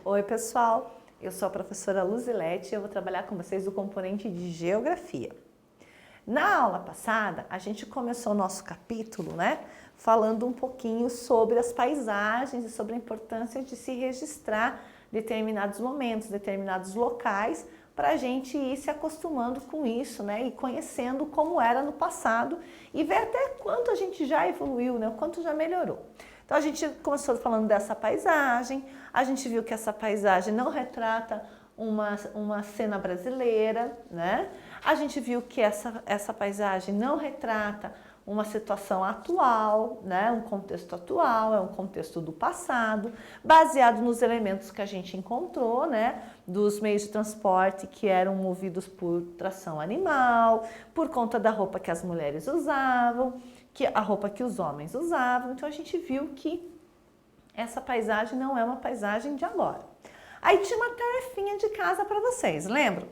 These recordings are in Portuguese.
Oi pessoal, eu sou a professora Luzilete e eu vou trabalhar com vocês o componente de Geografia. Na aula passada, a gente começou o nosso capítulo, falando um pouquinho sobre as paisagens e sobre a importância de se registrar determinados momentos, determinados locais, para a gente ir se acostumando com isso, e conhecendo como era no passado e ver até quanto a gente já evoluiu, o quanto já melhorou. Então a gente começou falando dessa paisagem, a gente viu que essa paisagem não retrata uma cena brasileira, A gente viu que essa paisagem não retrata uma situação atual, um contexto atual, é um contexto do passado, baseado nos elementos que a gente encontrou, dos meios de transporte que eram movidos por tração animal, por conta da roupa que as mulheres usavam, a roupa que os homens usavam. Então a gente viu que essa paisagem não é uma paisagem de agora. Aí tinha uma tarefinha de casa para vocês, lembram?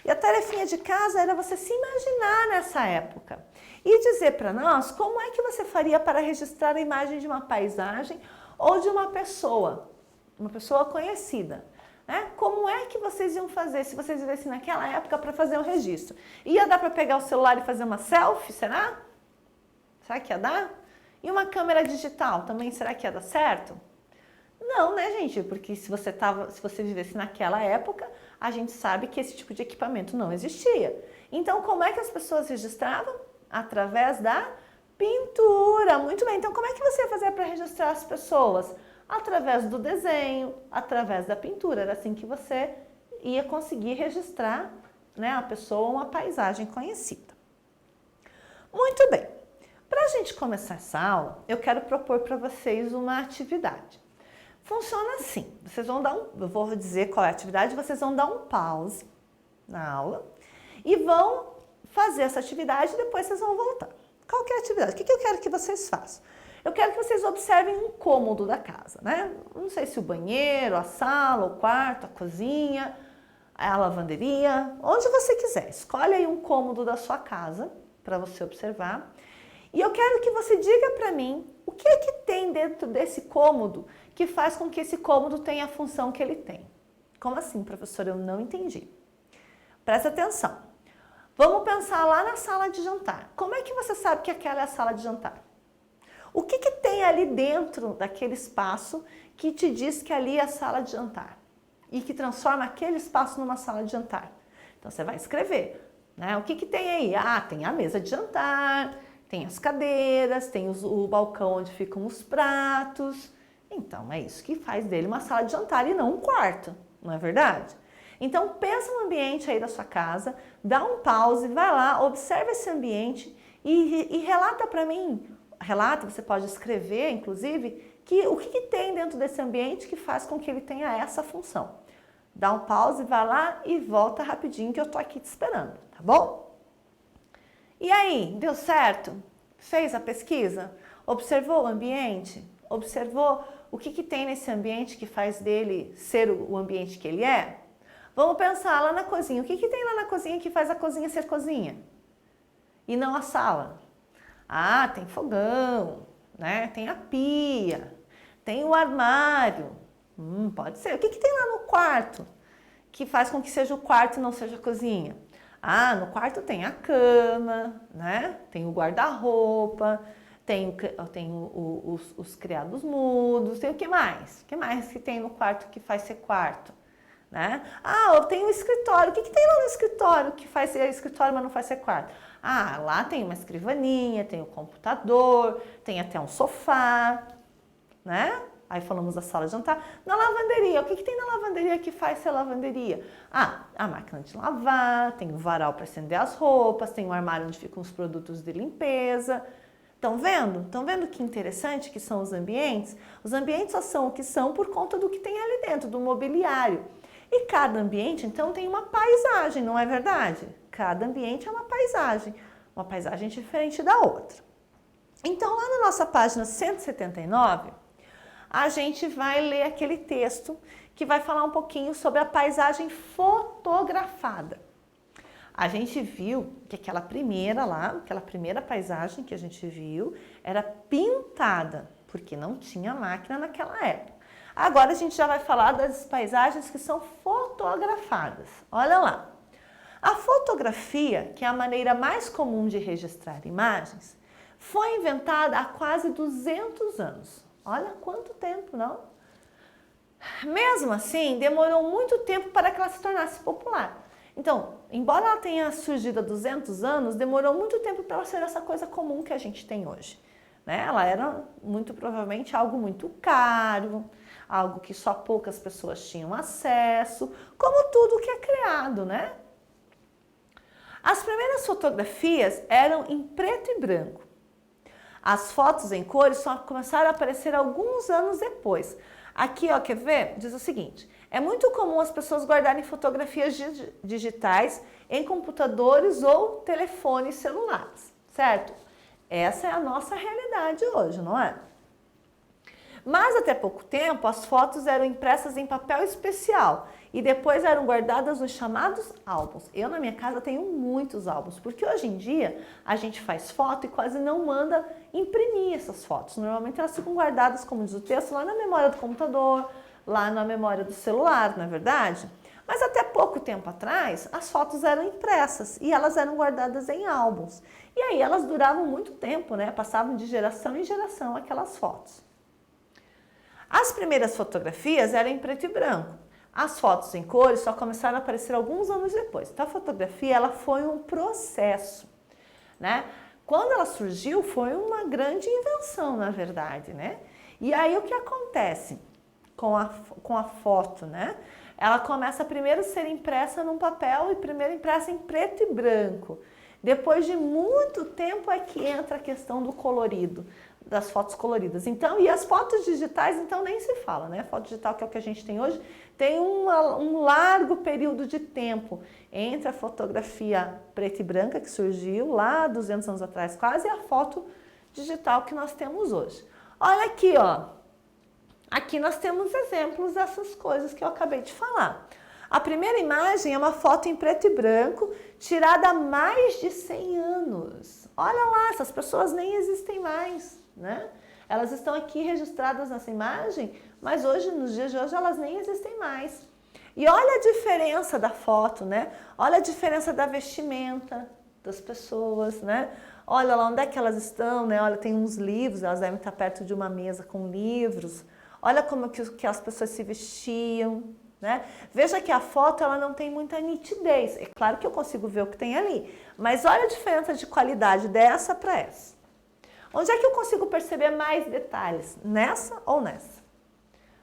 E a tarefinha de casa era você se imaginar nessa época e dizer para nós como é que você faria para registrar a imagem de uma paisagem ou de uma pessoa conhecida. Como é que vocês iam fazer se vocês vivessem naquela época para fazer um registro? Ia dar para pegar o celular e fazer uma selfie, será? Será que ia dar? E uma câmera digital também, será que ia dar certo? Não, gente? Porque se você vivesse naquela época, a gente sabe que esse tipo de equipamento não existia. Então, como é que as pessoas registravam? Através da pintura. Muito bem, então como é que você ia fazer para registrar as pessoas? Através do desenho, através da pintura. Era assim que você ia conseguir registrar a pessoa ou uma paisagem conhecida. Muito bem. Para a gente começar essa aula, eu quero propor para vocês uma atividade. Funciona assim, eu vou dizer qual é a atividade, vocês vão dar um pause na aula e vão fazer essa atividade e depois vocês vão voltar. Qual que é a atividade? O que eu quero que vocês façam? Eu quero que vocês observem um cômodo da casa, Não sei se o banheiro, a sala, o quarto, a cozinha, a lavanderia, onde você quiser. Escolhe aí um cômodo da sua casa para você observar. E eu quero que você diga para mim o que é que tem dentro desse cômodo que faz com que esse cômodo tenha a função que ele tem. Como assim, professora? Eu não entendi. Presta atenção. Vamos pensar lá na sala de jantar. Como é que você sabe que aquela é a sala de jantar? O que tem ali dentro daquele espaço que te diz que ali é a sala de jantar? E que transforma aquele espaço numa sala de jantar? Então você vai escrever, O que tem aí? Ah, tem a mesa de jantar, tem as cadeiras, tem o balcão onde ficam os pratos. Então, é isso que faz dele uma sala de jantar e não um quarto, não é verdade? Então, pensa no ambiente aí da sua casa, dá um pause, vai lá, observa esse ambiente e relata para mim. Relata, você pode escrever, inclusive, o que tem dentro desse ambiente que faz com que ele tenha essa função. Dá um pause, vai lá e volta rapidinho que eu tô aqui te esperando, tá bom? E aí, deu certo? Fez a pesquisa? Observou o ambiente? Observou o que tem nesse ambiente que faz dele ser o ambiente que ele é? Vamos pensar lá na cozinha. O que tem lá na cozinha que faz a cozinha ser cozinha? E não a sala? Ah, tem fogão, Tem a pia, tem o armário. Pode ser. O que tem lá no quarto que faz com que seja o quarto e não seja a cozinha? Ah, no quarto tem a cama, Tem o guarda-roupa, tem os criados mudos, tem o que mais? O que mais que tem no quarto que faz ser quarto? Ah, tem o escritório. O que tem lá no escritório que faz ser escritório, mas não faz ser quarto? Ah, lá tem uma escrivaninha, tem o computador, tem até um sofá, Aí falamos da sala de jantar. Na lavanderia, o que tem na lavanderia que faz ser lavanderia? Ah, a máquina de lavar, tem o varal para estender as roupas, tem o armário onde ficam os produtos de limpeza. Estão vendo? Estão vendo que interessante que são os ambientes? Os ambientes só são o que são por conta do que tem ali dentro, do mobiliário. E cada ambiente, então, tem uma paisagem, não é verdade? Cada ambiente é uma paisagem diferente da outra. Então, lá na nossa página 179, a gente vai ler aquele texto que vai falar um pouquinho sobre a paisagem fotografada. A gente viu que aquela primeira paisagem que a gente viu era pintada, porque não tinha máquina naquela época. Agora a gente já vai falar das paisagens que são fotografadas. Olha lá. A fotografia, que é a maneira mais comum de registrar imagens, foi inventada há quase 200 anos. Olha quanto tempo, não? Mesmo assim, demorou muito tempo para que ela se tornasse popular. Então, embora ela tenha surgido há 200 anos, demorou muito tempo para ela ser essa coisa comum que a gente tem hoje. Né? Ela era muito provavelmente algo muito caro, algo que só poucas pessoas tinham acesso, como tudo que é criado, né? As primeiras fotografias eram em preto e branco. As fotos em cores só começaram a aparecer alguns anos depois. Aqui, ó, quer ver? Diz o seguinte: é muito comum as pessoas guardarem fotografias digitais em computadores ou telefones celulares, certo? Essa é a nossa realidade hoje, não é? Mas até pouco tempo, as fotos eram impressas em papel especial e depois eram guardadas nos chamados álbuns. Eu, na minha casa, tenho muitos álbuns, porque hoje em dia a gente faz foto e quase não manda imprimir essas fotos. Normalmente elas ficam guardadas, como diz o texto, lá na memória do computador, lá na memória do celular, não é verdade? Mas até pouco tempo atrás, as fotos eram impressas e elas eram guardadas em álbuns. E aí elas duravam muito tempo, né? Passavam de geração em geração aquelas fotos. As primeiras fotografias eram em preto e branco. As fotos em cores só começaram a aparecer alguns anos depois. Então a fotografia ela foi um processo, né? Quando ela surgiu foi uma grande invenção, na verdade, né? E aí o que acontece com a foto, né? Ela começa primeiro a ser impressa num papel e primeiro impressa em preto e branco. Depois de muito tempo é que entra a questão do colorido, das fotos coloridas. Então, e as fotos digitais, então nem se fala, né? Foto digital, que é o que a gente tem hoje, tem um largo período de tempo entre a fotografia preta e branca, que surgiu lá 200 anos atrás quase, e a foto digital que nós temos hoje. Olha aqui, ó. Aqui nós temos exemplos dessas coisas que eu acabei de falar. A primeira imagem é uma foto em preto e branco, tirada há mais de 100 anos. Olha lá, essas pessoas nem existem mais, né? Elas estão aqui registradas nessa imagem, mas hoje, nos dias de hoje, elas nem existem mais. E olha a diferença da foto, né? Olha a diferença da vestimenta das pessoas, né? Olha lá onde é que elas estão, né? Olha, tem uns livros, elas devem estar perto de uma mesa com livros. Olha como que as pessoas se vestiam, né? Veja que a foto ela não tem muita nitidez. É claro que eu consigo ver o que tem ali, mas olha a diferença de qualidade dessa para essa. Onde é que eu consigo perceber mais detalhes? Nessa ou nessa?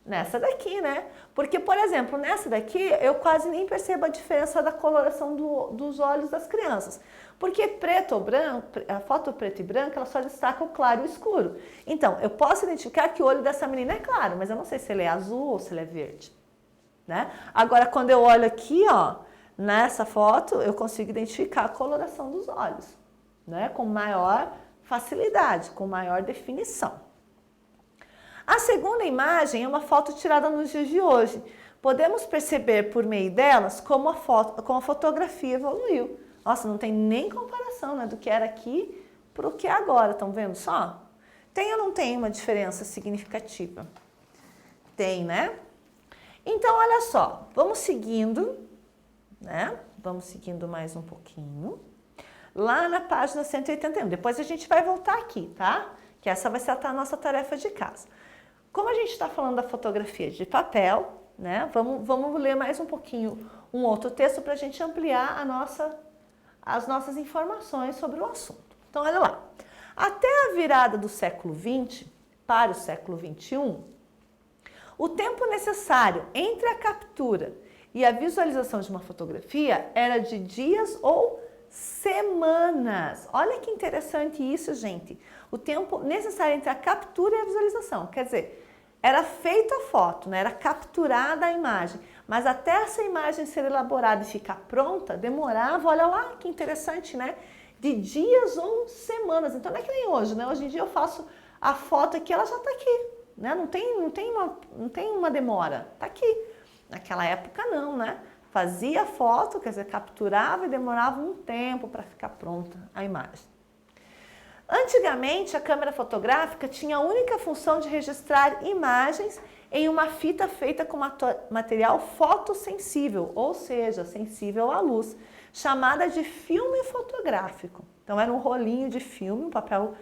Nessa daqui, né? Porque, por exemplo, nessa daqui eu quase nem percebo a diferença da coloração dos olhos das crianças. Porque preto ou branco, a foto preto e branca, ela só destaca o claro e o escuro. Então, eu posso identificar que o olho dessa menina é claro, mas eu não sei se ele é azul ou se ele é verde. Né? Agora, quando eu olho aqui, ó, nessa foto, eu consigo identificar a coloração dos olhos, né? Com maior facilidade, com maior definição. A segunda imagem é uma foto tirada nos dias de hoje. Podemos perceber por meio delas como a fotografia evoluiu. Nossa, não tem nem comparação, né, do que era aqui para o que é agora, estão vendo só? Tem ou não tem uma diferença significativa? Tem, né? Então, olha só, vamos seguindo, né? Vamos seguindo mais um pouquinho. Lá na página 181, depois a gente vai voltar aqui, tá? Que essa vai ser a nossa tarefa de casa. Como a gente está falando da fotografia de papel, né? Vamos ler mais um pouquinho um outro texto para a gente ampliar as nossas informações sobre o assunto. Então, olha lá. Até a virada do século XX para o século XXI, o tempo necessário entre a captura e a visualização de uma fotografia era de dias ou semanas. Olha que interessante isso, gente. O tempo necessário entre a captura e a visualização. Quer dizer, era feita a foto, né? Era capturada a imagem, mas até essa imagem ser elaborada e ficar pronta, demorava, olha lá que interessante, né? De dias ou semanas. Então não é que nem hoje, né? Hoje em dia eu faço a foto aqui, ela já está aqui, né? Não tem uma demora, está aqui. Naquela época não, né? Fazia a foto, quer dizer, capturava e demorava um tempo para ficar pronta a imagem. Antigamente, a câmera fotográfica tinha a única função de registrar imagens em uma fita feita com material fotossensível, ou seja, sensível à luz, chamada de filme fotográfico. Então era um rolinho de filme, um papel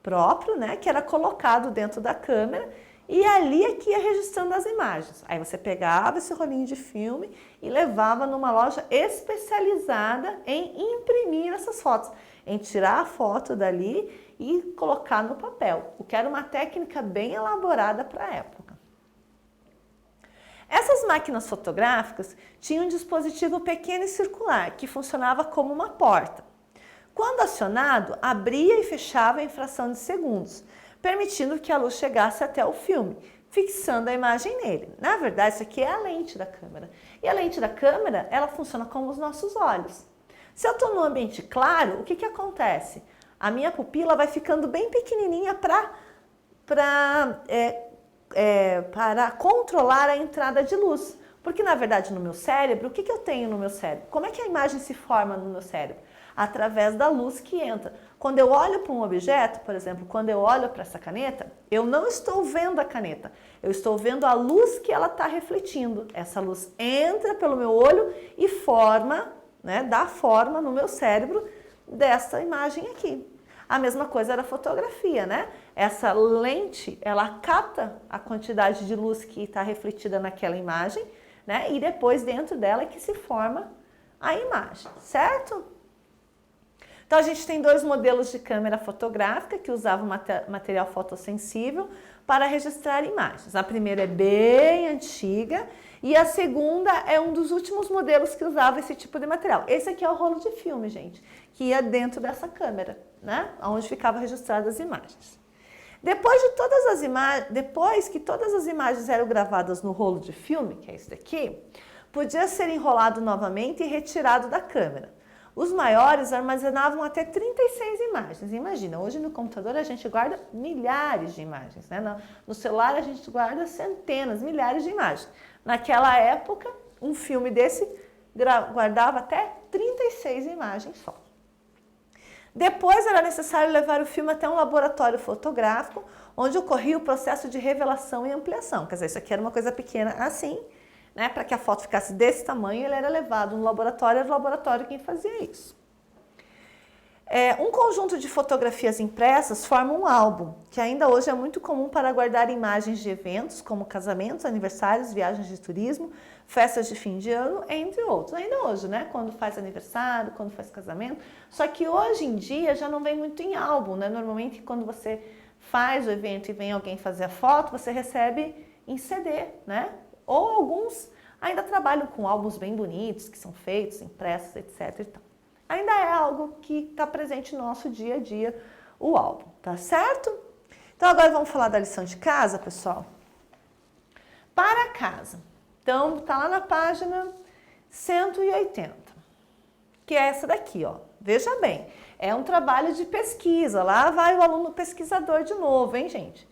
próprio, né, que era colocado dentro da câmera e ali é que ia registrando as imagens. Aí você pegava esse rolinho de filme e levava numa loja especializada em imprimir essas fotos, em tirar a foto dali e colocar no papel, o que era uma técnica bem elaborada para a época. Essas máquinas fotográficas tinham um dispositivo pequeno e circular que funcionava como uma porta. Quando acionado, abria e fechava em fração de segundos, permitindo que a luz chegasse até o filme, fixando a imagem nele. Na verdade, isso aqui é a lente da câmera. E a lente da câmera, ela funciona como os nossos olhos. Se eu estou num ambiente claro, o que acontece? A minha pupila vai ficando bem pequenininha para controlar a entrada de luz. Porque, na verdade, no meu cérebro, o que eu tenho no meu cérebro? Como é que a imagem se forma no meu cérebro? Através da luz que entra. Quando eu olho para um objeto, por exemplo, quando eu olho para essa caneta, eu não estou vendo a caneta, eu estou vendo a luz que ela está refletindo. Essa luz entra pelo meu olho e forma, né, dá forma no meu cérebro dessa imagem aqui. A mesma coisa era a fotografia, né? Essa lente, ela capta a quantidade de luz que está refletida naquela imagem, né? E depois dentro dela é que se forma a imagem, certo? Então a gente tem dois modelos de câmera fotográfica que usavam material fotossensível para registrar imagens. A primeira é bem antiga e a segunda é um dos últimos modelos que usava esse tipo de material. Esse aqui é o rolo de filme, gente, que ia dentro dessa câmera, né? Onde ficavam registradas as imagens. Depois que todas as imagens eram gravadas no rolo de filme, que é esse daqui, podia ser enrolado novamente e retirado da câmera. Os maiores armazenavam até 36 imagens. Imagina, hoje no computador a gente guarda milhares de imagens, né? No celular a gente guarda centenas, milhares de imagens. Naquela época, um filme desse guardava até 36 imagens só. Depois era necessário levar o filme até um laboratório fotográfico, onde ocorria o processo de revelação e ampliação. Quer dizer, isso aqui era uma coisa pequena assim, né? Para que a foto ficasse desse tamanho, ele era levado no laboratório, era o laboratório quem fazia isso. Um conjunto de fotografias impressas forma um álbum, que ainda hoje é muito comum para guardar imagens de eventos, como casamentos, aniversários, viagens de turismo, festas de fim de ano, entre outros. Ainda hoje, né? Quando faz aniversário, quando faz casamento. Só que hoje em dia já não vem muito em álbum, né? Normalmente quando você faz o evento e vem alguém fazer a foto, você recebe em CD, né? Ou alguns ainda trabalham com álbuns bem bonitos, que são feitos, impressos, etc. e tal. Ainda é algo que está presente no nosso dia a dia, o álbum, tá certo? Então agora vamos falar da lição de casa, pessoal. Para casa. Então tá lá na página 180, que é essa daqui, ó. Veja bem, é um trabalho de pesquisa. Lá vai o aluno pesquisador de novo, hein, gente?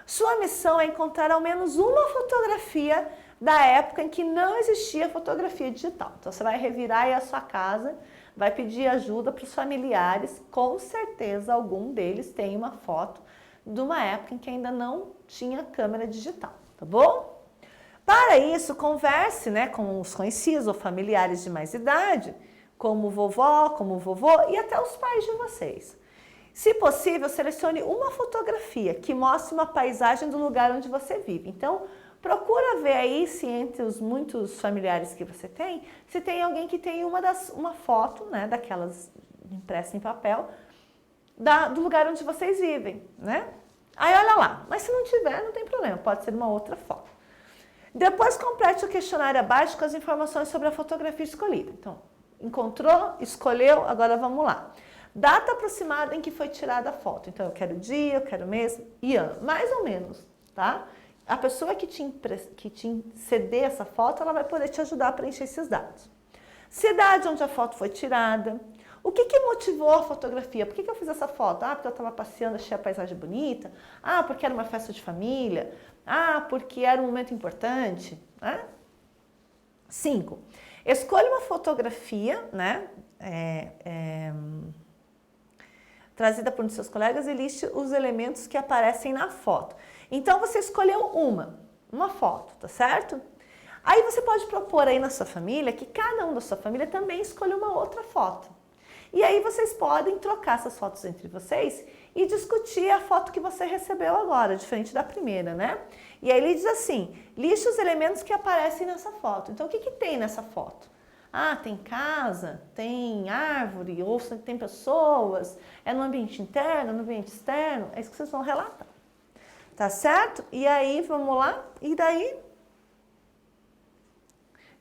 Sua missão é encontrar ao menos uma fotografia da época em que não existia fotografia digital. Então você vai revirar aí a sua casa, vai pedir ajuda para os familiares, com certeza algum deles tem uma foto de uma época em que ainda não tinha câmera digital, tá bom? Para isso, converse, né, com os conhecidos ou familiares de mais idade, como vovó, como vovô e até os pais de vocês. Se possível, selecione uma fotografia que mostre uma paisagem do lugar onde você vive. Então, procura ver aí se entre os muitos familiares que você tem, se tem alguém que tem uma foto, né, daquelas impressa em papel, do lugar onde vocês vivem, né? Aí olha lá, mas se não tiver, não tem problema, pode ser uma outra foto. Depois complete o questionário abaixo com as informações sobre a fotografia escolhida. Então, encontrou, escolheu, agora vamos lá. Data aproximada em que foi tirada a foto. Então, eu quero dia, eu quero mês e ano, mais ou menos, tá? A pessoa que te ceder essa foto, ela vai poder te ajudar a preencher esses dados. Cidade onde a foto foi tirada. O que motivou a fotografia? Por que eu fiz essa foto? Ah, porque eu estava passeando, achei a paisagem bonita. Ah, porque era uma festa de família. Ah, porque era um momento importante. Né? 5. Escolha uma fotografia, né? Trazida por um de seus colegas e liste os elementos que aparecem na foto. Então, você escolheu uma. Uma foto, tá certo? Aí você pode propor aí na sua família que cada um da sua família também escolha uma outra foto. E aí vocês podem trocar essas fotos entre vocês e discutir a foto que você recebeu agora, diferente da primeira, né? E aí ele diz assim, liste os elementos que aparecem nessa foto. Então o que tem nessa foto? Ah, tem casa, tem árvore, ou tem pessoas, é no ambiente interno, no ambiente externo, é isso que vocês vão relatar. Tá certo? E aí, vamos lá? E daí?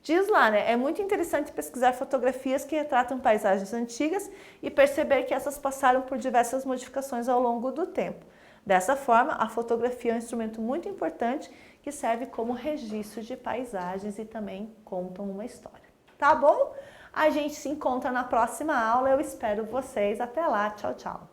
Diz lá, né? É muito interessante pesquisar fotografias que retratam paisagens antigas e perceber que essas passaram por diversas modificações ao longo do tempo. Dessa forma, a fotografia é um instrumento muito importante que serve como registro de paisagens e também contam uma história. Tá bom? A gente se encontra na próxima aula. Eu espero vocês. Até lá. Tchau, tchau.